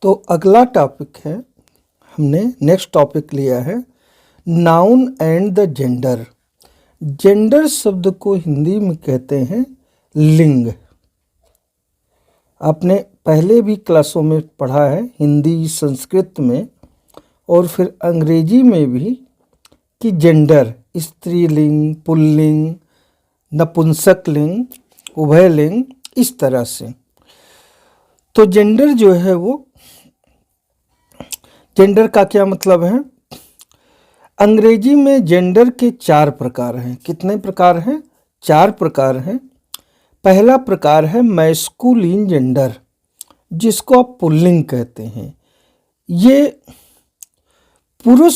तो अगला टॉपिक है, हमने नेक्स्ट टॉपिक लिया है noun and the gender. Gender शब्द को हिंदी में कहते हैं लिंग। आपने पहले भी क्लासों में पढ़ा है, हिंदी संस्कृत में और फिर अंग्रेजी में भी, कि जेंडर स्त्रीलिंग, पुल्लिंग, नपुंसकलिंग, उभयलिंग, इस तरह से। तो जेंडर जो है वो, जेंडर का क्या मतलब है? अंग्रेजी में जेंडर के 4 प्रकार हैं। कितने प्रकार हैं? 4 प्रकार हैं। पहला प्रकार है मैस्कुलिन जेंडर, जिसको आप पुल्लिंग कहते हैं। ये पुरुष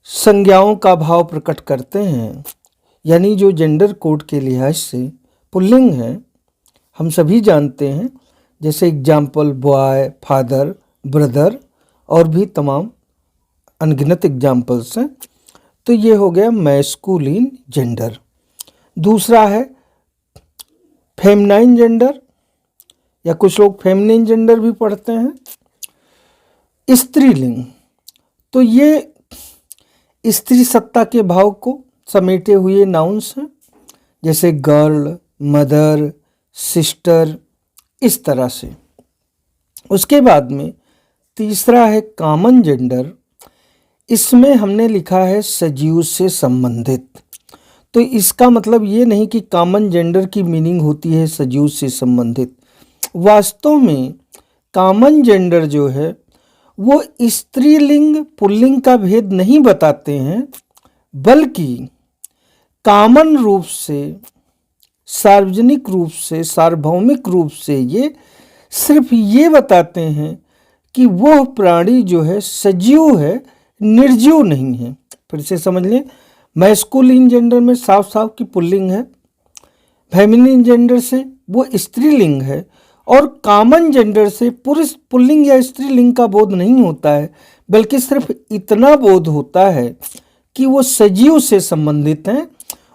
संज्ञाओं का भाव प्रकट करते हैं, यानी जो जेंडर कोड के लिहाज से पुल्लिंग है, हम सभी जानते हैं। जैसे एग्जाम्पल बॉय, फादर, ब्रदर और भी तमाम अनगिनत एग्जाम्पल्स हैं। तो ये हो गया मैस्कुलिन जेंडर। दूसरा है फेमिनाइन जेंडर, या कुछ लोग फेमिनिन जेंडर भी पढ़ते हैं। स्त्रीलिंग, तो ये स्त्री सत्ता के भाव को समेटे हुए नाउन्स हैं, जैसे गर्ल, मदर, सिस्टर, इस तरह से। उसके बाद में तीसरा है कॉमन जेंडर। इसमें हमने लिखा है सजीव से संबंधित। तो इसका मतलब ये नहीं कि कॉमन जेंडर की मीनिंग होती है सजीव से संबंधित। वास्तव में कॉमन जेंडर जो है वो स्त्रीलिंग पुल्लिंग का भेद नहीं बताते हैं, बल्कि कॉमन रूप से, सार्वजनिक रूप से, सार्वभौमिक रूप से ये सिर्फ ये बताते हैं कि वह प्राणी जो है सजीव है, निर्जीव नहीं है। फिर से समझ लें, मैस्कुलिन जेंडर में साफ साफ की पुल्लिंग है, फेमिनिन जेंडर से वो स्त्रीलिंग है, और कॉमन जेंडर से पुरुष पुल्लिंग या स्त्रीलिंग का बोध नहीं होता है, बल्कि सिर्फ इतना बोध होता है कि वो सजीव से संबंधित हैं।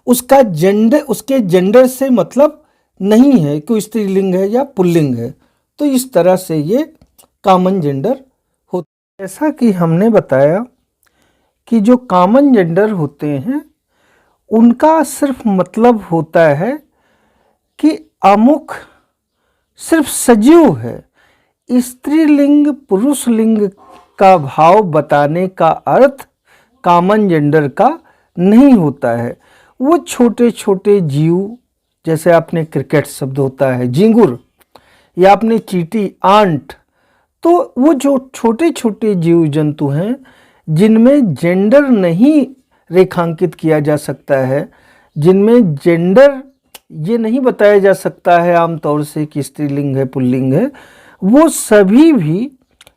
उसका जेंडर, उसके जेंडर से मतलब नहीं है कि स्त्रीलिंग है या पुल्लिंग है। तो इस तरह से ये कॉमन जेंडर होता है। जैसा कि हमने बताया कि जो कॉमन जेंडर होते हैं उनका सिर्फ मतलब होता है कि अमुक सिर्फ सजीव है। स्त्रीलिंग पुरुष लिंग का भाव बताने का अर्थ कॉमन जेंडर का नहीं होता है। वो छोटे छोटे जीव, जैसे आपने क्रिकेट शब्द होता है झिंगुर, या आपने चींटी आंट, तो वो जो छोटे छोटे जीव जंतु हैं जिनमें जेंडर नहीं रेखांकित किया जा सकता है, जिनमें जेंडर ये नहीं बताया जा सकता है आमतौर से कि स्त्रीलिंग है पुल्लिंग है, वो सभी भी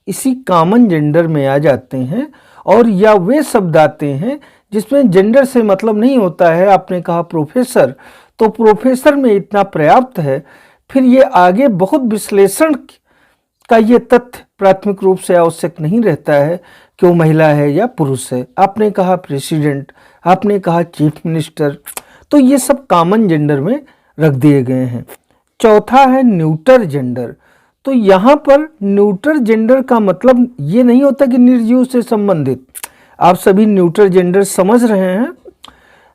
इसी कॉमन जेंडर में आ जाते हैं। और या वे शब्द आते हैं जिसमें जेंडर से मतलब नहीं होता है। आपने कहा प्रोफेसर, तो प्रोफेसर में इतना पर्याप्त है। फिर ये आगे बहुत विश्लेषण का ये तथ्य प्राथमिक रूप से आवश्यक नहीं रहता है कि वो महिला है या पुरुष है। आपने कहा प्रेसिडेंट, आपने कहा चीफ मिनिस्टर, तो ये सब कॉमन जेंडर में रख दिए गए हैं। चौथा है न्यूटर जेंडर। तो यहाँ पर न्यूटर जेंडर का मतलब ये नहीं होता कि निर्जीव से संबंधित। आप सभी न्यूटर जेंडर समझ रहे हैं।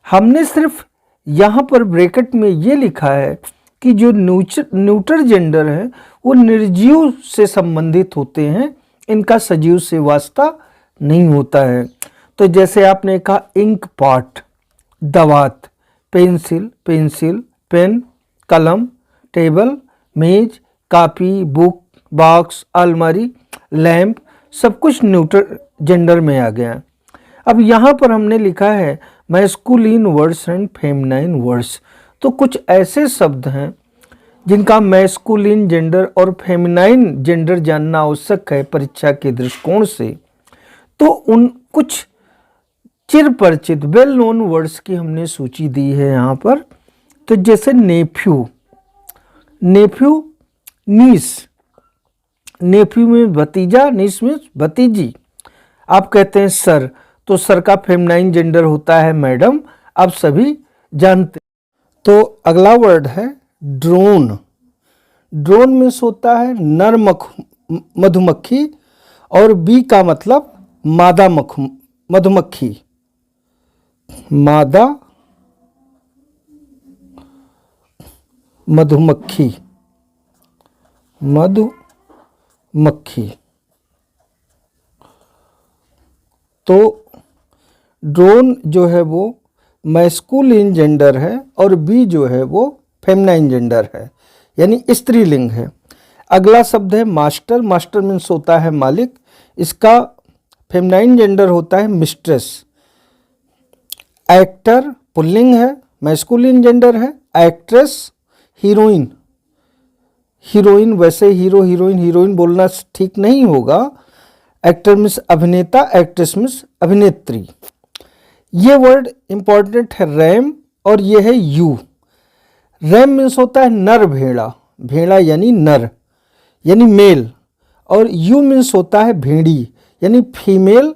हमने सिर्फ यहाँ पर ब्रैकेट में ये लिखा है कि जो न्यूटर जेंडर है वो निर्जीव से संबंधित होते हैं, इनका सजीव से वास्ता नहीं होता है। तो जैसे आपने कहा इंक पॉट, दवात, पेंसिल, पेन, कलम, टेबल, मेज, कॉपी, बुक, बॉक्स, अलमारी, लैंप, सब कुछ न्यूटर जेंडर में आ गया। अब यहाँ पर हमने लिखा है masculine words and feminine words. तो कुछ ऐसे शब्द हैं जिनका मैस्कुलिन जेंडर और फेमिनाइन जेंडर जानना आवश्यक है परीक्षा के दृष्टिकोण से। तो उन कुछ चिर परिचित वेल नोन वर्ड्स की हमने सूची दी है यहाँ पर। तो जैसे नेफ्यू, नीस, नेफ्यू में भतीजा, नीस में भतीजी। आप कहते हैं सर, तो सर का फेमिनाइन जेंडर होता है मैडम, आप सभी जानते। तो अगला वर्ड है ड्रोन। ड्रोन मीन्स होता है नर मधुमक्खी, और बी का मतलब मादा मधुमक्खी, मादा मधुमक्खी, मधुमक्खी। तो ड्रोन जो है वो मैस्कुलिन जेंडर है और बी जो है वो फेमिनाइन जेंडर है, यानी स्त्रीलिंग है। अगला शब्द है मास्टर। मास्टर मीन्स होता है मालिक, इसका फेमिनाइन जेंडर होता है मिस्ट्रेस। एक्टर पुल्लिंग है, मैस्कुलिन जेंडर है। एक्ट्रेस हीरोइन, हीरोइन वैसे हीरो हीरोइन, हीरोइन बोलना ठीक नहीं होगा। एक्टर मीन्स अभिनेता, एक्ट्रेस मीन्स अभिनेत्री। ये वर्ड इंपॉर्टेंट है रैम, और ये है यू। रैम मीन्स होता है नर भेड़ा, भेड़ा यानी नर यानी मेल, और यू मीन्स होता है भेड़ी यानी फीमेल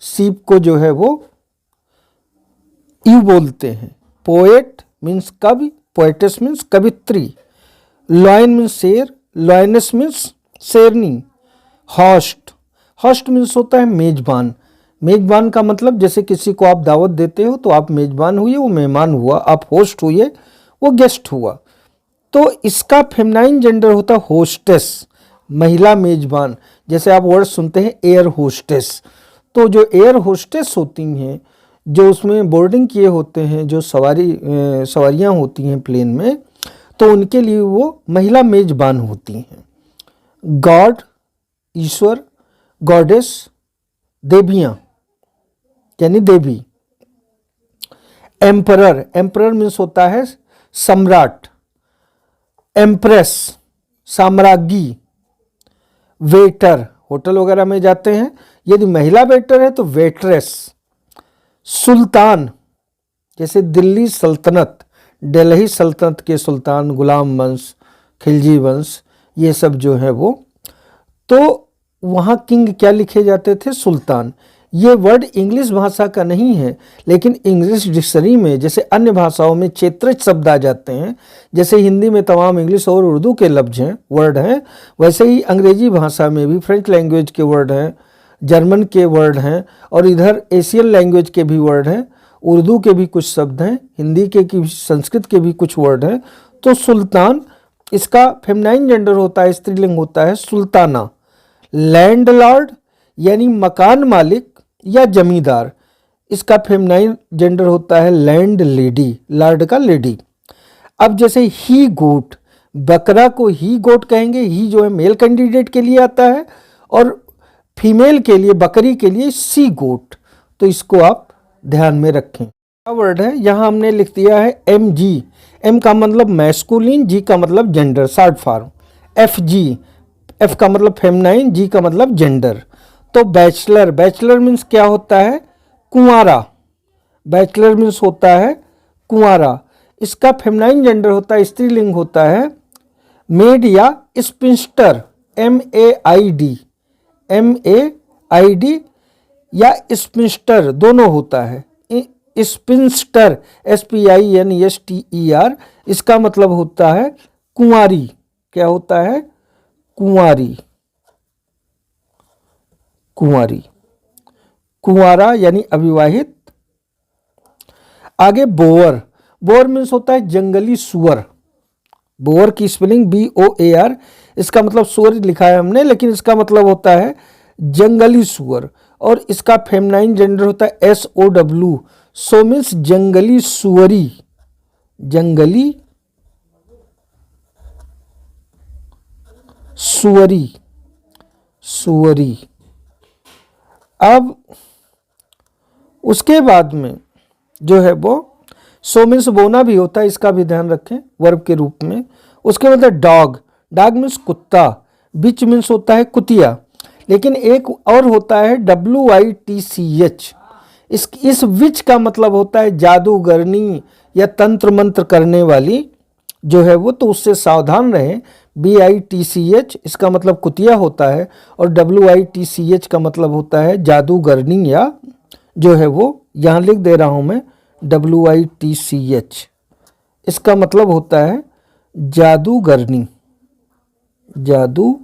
सीप को जो है वो यू बोलते हैं। पोएट मीन्स कवि, पोएटेस मीन्स कवित्री। लॉयन मीन्स शेर, लॉयनेस मीन्स शेरनी। होस्ट, होस्ट मीन्स होता है मेजबान। मेजबान का मतलब जैसे किसी को आप दावत देते हो तो आप मेजबान हुए, वो मेहमान हुआ, आप होस्ट हुए, वो गेस्ट हुआ। तो इसका फेमिनाइन जेंडर होता है होस्टेस, महिला मेजबान। जैसे आप वर्ड सुनते हैं एयर होस्टेस, तो जो एयर होस्टेस होती हैं, जो उसमें बोर्डिंग किए होते हैं, जो सवारियां होती हैं प्लेन में, तो उनके लिए वो महिला मेजबान होती हैं। गॉड ईश्वर, गॉडेस देवियाँ यानी देवी। एम्परर, एम्परर मीन्स होता है सम्राट। एम्प्रेस साम्राज्ञी। वेटर, होटल वगैरह में जाते हैं, यदि महिला वेटर है तो वेट्रेस। सुल्तान, जैसे दिल्ली सल्तनत, दिल्ली सल्तनत के सुल्तान गुलाम वंश, खिलजी वंश, ये सब जो है वो, तो वहाँ किंग क्या लिखे जाते थे? सुल्तान। ये वर्ड इंग्लिश भाषा का नहीं है, लेकिन इंग्लिश डिक्शनरी में जैसे अन्य भाषाओं में क्षेत्रित शब्द आ जाते हैं, जैसे हिंदी में तमाम इंग्लिश और उर्दू के लफ्ज हैं, वर्ड हैं, वैसे ही अंग्रेजी भाषा में भी फ्रेंच लैंग्वेज के वर्ड हैं, जर्मन के वर्ड हैं, और इधर एशियन लैंग्वेज के भी वर्ड हैं, उर्दू के भी कुछ शब्द हैं, हिंदी के संस्कृत के भी कुछ वर्ड हैं। तो सुल्तान, इसका फेमिनाइन जेंडर होता है, स्त्रीलिंग होता है सुल्ताना। लैंडलॉर्ड यानी मकान मालिक या जमींदार, इसका फेमिनाइन जेंडर होता है लैंड लेडी, लॉर्ड का लेडी। अब जैसे ही गोट, बकरा को ही गोट कहेंगे, ही जो है मेल कैंडिडेट के लिए आता है, और फीमेल के लिए, बकरी के लिए सी गोट। तो इसको आप ध्यान में रखें। क्या वर्ड है यहाँ हमने लिख दिया है एम जी। एम का मतलब मैस्कुलिन, जी का मतलब gender, short form. F G, F का मतलब फेमिनाइन, जी का मतलब जेंडर। तो बैचलर, बैचलर मीन्स क्या होता है? कुंवारा। बैचलर मीन्स होता है कुंवारा। इसका फेमिनाइन जेंडर होता है, स्त्रीलिंग होता है मेड या स्पिंस्टर, MAID, MAID या स्पिंस्टर दोनों होता है। स्पिंस्टर SPINSTER, इसका मतलब होता है कुंवारी। क्या होता है? कुंवारी, कुंवारी, कुंवारा यानी अविवाहित। आगे बोअर, बोअर मीन्स होता है जंगली सुअर। बोअर की स्पेलिंग BOAR, इसका मतलब सुअर लिखा है हमने, लेकिन इसका मतलब होता है जंगली सुअर, और इसका फेमिनाइन जेंडर होता है SOW, सो मीन्स जंगली सुअरी, जंगली सुअरी, सुअरी। अब उसके बाद में जो है वो सो मीन्स बोना भी होता है, इसका भी ध्यान रखें वर्ब के रूप में। उसके बाद डॉग, डॉग मीन्स कुत्ता। बिच मीन्स होता है कुतिया, लेकिन एक और होता है WITCH। इस विच का मतलब होता है जादूगरनी या तंत्र मंत्र करने वाली जो है वो, तो उससे सावधान रहें। BITCH इसका मतलब कुतिया होता है, और WITCH का मतलब होता है जादूगरनी, या जो है वो यहाँ लिख दे रहा हूँ मैं WITCH, इसका मतलब होता है जादूगरनी। जादूगरनी,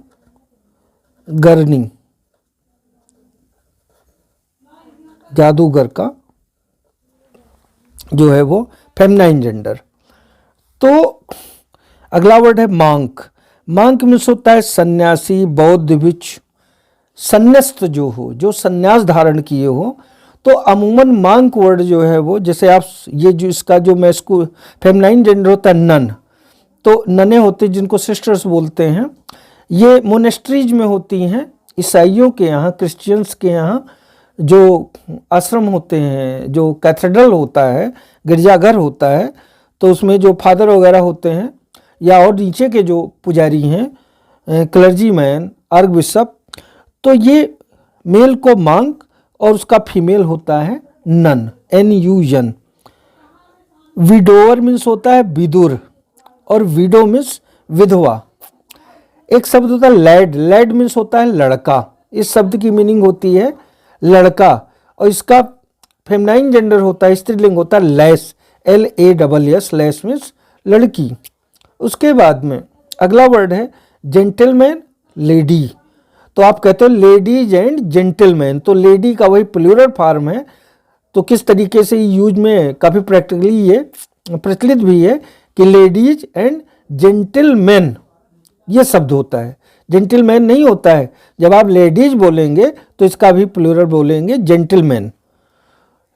जादूगर का जो है वो फेमिनाइन जेंडर। तो अगला वर्ड है मांक। मांक मीन्स होता है सन्यासी, बौद्ध, भिक्षु, संन्यास्त जो हो, जो संन्यास धारण किए हो। तो अमूमन मांक वर्ड जो है वो, जैसे आप ये जो इसका जो मैस्कु फेमिनाइन जेंडर होता है नन, तो नने होते जिनको सिस्टर्स बोलते हैं, ये मोनेस्ट्रीज में होती हैं। ईसाइयों के यहाँ, क्रिश्चियंस के यहाँ जो आश्रम होते हैं, जो कैथेड्रल होता है, गिरजाघर होता है, तो उसमें जो फादर वगैरह होते हैं या और नीचे के जो पुजारी हैं, क्लर्जी मैन, आर्क बिशप, तो ये मेल को मांक और उसका फीमेल होता है नन, NUN। विडोवर मीन्स होता है विदुर और विडो मीन्स विधवा। एक शब्द होता है लैड। लैड मीन्स होता है लड़का। इस शब्द की मीनिंग होती है लड़का और इसका फेमिनाइन जेंडर होता है, स्त्रीलिंग होता है लैस, LASS। लैस मीन्स लड़की। उसके बाद में अगला वर्ड है जेंटलमैन, लेडी। तो आप कहते हो लेडीज एंड जेंटलमैन, तो लेडी का वही प्लूरल फॉर्म है। तो किस तरीके से यूज में काफ़ी प्रैक्टिकली ये प्रचलित भी है कि लेडीज एंड जेंटलमैन ये शब्द होता है, जेंटलमैन नहीं होता है। जब आप लेडीज बोलेंगे तो इसका भी प्लूरल बोलेंगे जेंटलमैन।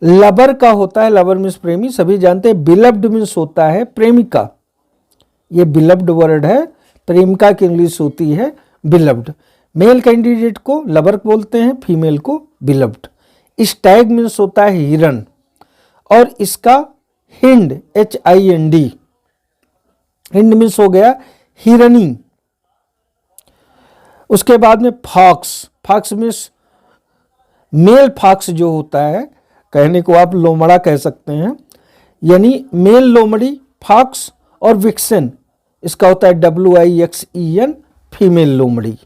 लवर का होता है, लवर मीन्स प्रेमी, सभी जानते हैं। बिलव्ड मीन्स होता है प्रेमिका, ये बिलव्ड वर्ड है, प्रेमिका की इंग्लिश होती है बिलव्ड। मेल कैंडिडेट को लवर बोलते हैं, फीमेल को बिलव्ड। स्टैग मीन्स होता है हिरन और इसका हिंड, HIND, हिंड मीन्स हो गया हिरनी। उसके बाद में fox. Fox means male fox जो होता है, कहने को आप लोमड़ा कह सकते हैं, यानी मेल लोमड़ी फॉक्स। और विक्सन इसका होता है WIXEN, फीमेल लोमड़ी।